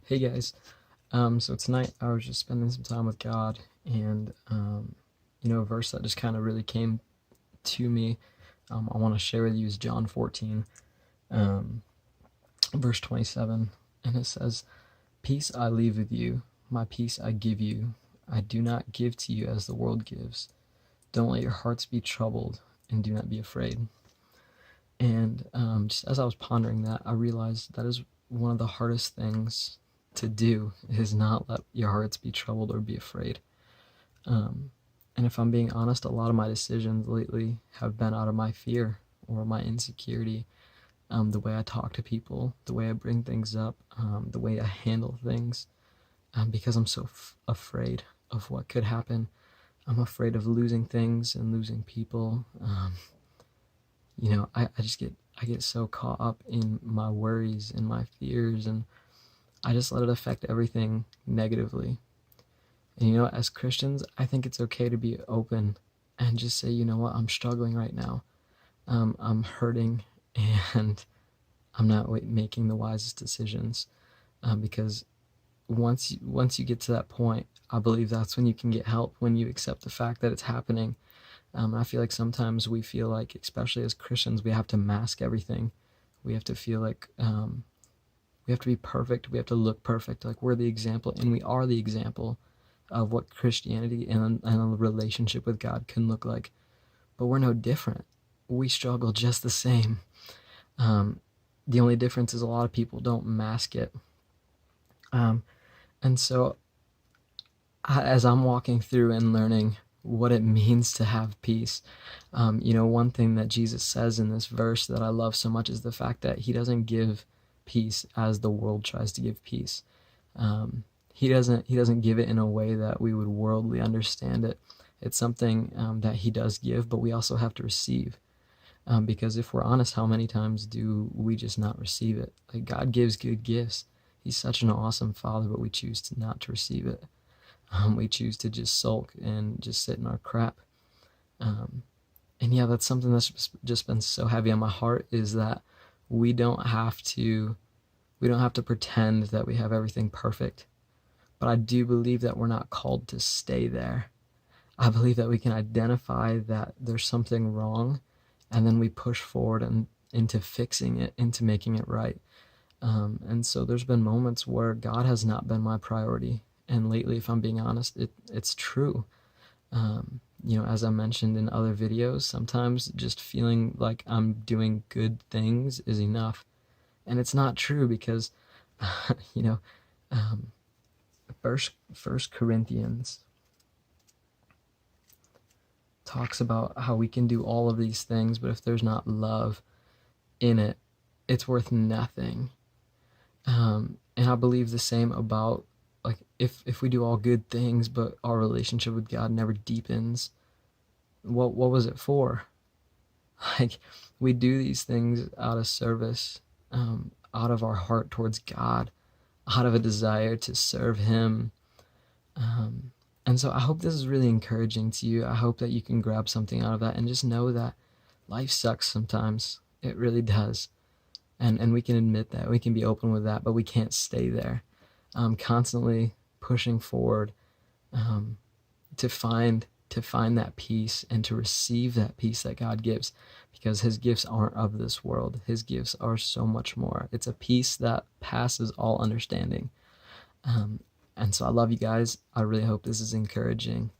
Hey guys, so tonight I was just spending some time with God, and a verse that just kind of really came to me. I want to share with you is John 14, um, verse 27, and it says, "Peace I leave with you, my peace I give you. I do not give to you as the world gives. Don't let your hearts be troubled, and do not be afraid." And just as I was pondering that, I realized that is one of the hardest things to do is not let your hearts be troubled or be afraid. Um, and if I'm being honest, a lot of my decisions lately have been out of my fear or my insecurity. The way I talk to people, the way I bring things up, the way I handle things, because I'm so afraid of what could happen. I'm afraid of losing things and losing people. I get so caught up in my worries and my fears, and I just let it affect everything negatively. And as Christians, I think it's okay to be open and just say, you know what, I'm struggling right now. I'm hurting, and I'm not making the wisest decisions. Because once you get to that point, I believe that's when you can get help, when you accept the fact that it's happening. I feel like sometimes we feel like, especially as Christians, we have to mask everything. We have to feel like we have to be perfect. We have to look perfect. Like we're the example, and we are the example of what Christianity and a relationship with God can look like. But we're no different. We struggle just the same. Um, the only difference is a lot of people don't mask it. And so, as I'm walking through and learning what it means to have peace, one thing that Jesus says in this verse that I love so much is the fact that he doesn't give peace as the world tries to give peace. He doesn't give it in a way that we would worldly understand it. It's something that he does give, but we also have to receive. Because if we're honest, how many times do we just not receive it? Like God gives good gifts. He's such an awesome Father, but we choose to not to receive it. We choose to just sulk and just sit in our crap. And yeah, that's something that's just been so heavy on my heart, is that we don't have to pretend that we have everything perfect. But I do believe that we're not called to stay there. I believe that we can identify that there's something wrong, and then we push forward and into fixing it, into making it right. And so there's been moments where God has not been my priority. And lately, if I'm being honest, it's true. As I mentioned in other videos, sometimes just feeling like I'm doing good things is enough. And it's not true, because, you know, um, First Corinthians talks about how we can do all of these things, but if there's not love in it, it's worth nothing. And I believe the same about, like, if we do all good things, but our relationship with God never deepens, what was it for? Like, we do these things out of service, out of our heart towards God, out of a desire to serve Him. And so I hope this is really encouraging to you. I hope that you can grab something out of that and just know that life sucks sometimes. It really does. And we can admit that. We can be open with that, but we can't stay there. Constantly pushing forward, to find that peace and to receive that peace that God gives, because His gifts aren't of this world. His gifts are so much more. It's a peace that passes all understanding. And so I love you guys. I really hope this is encouraging.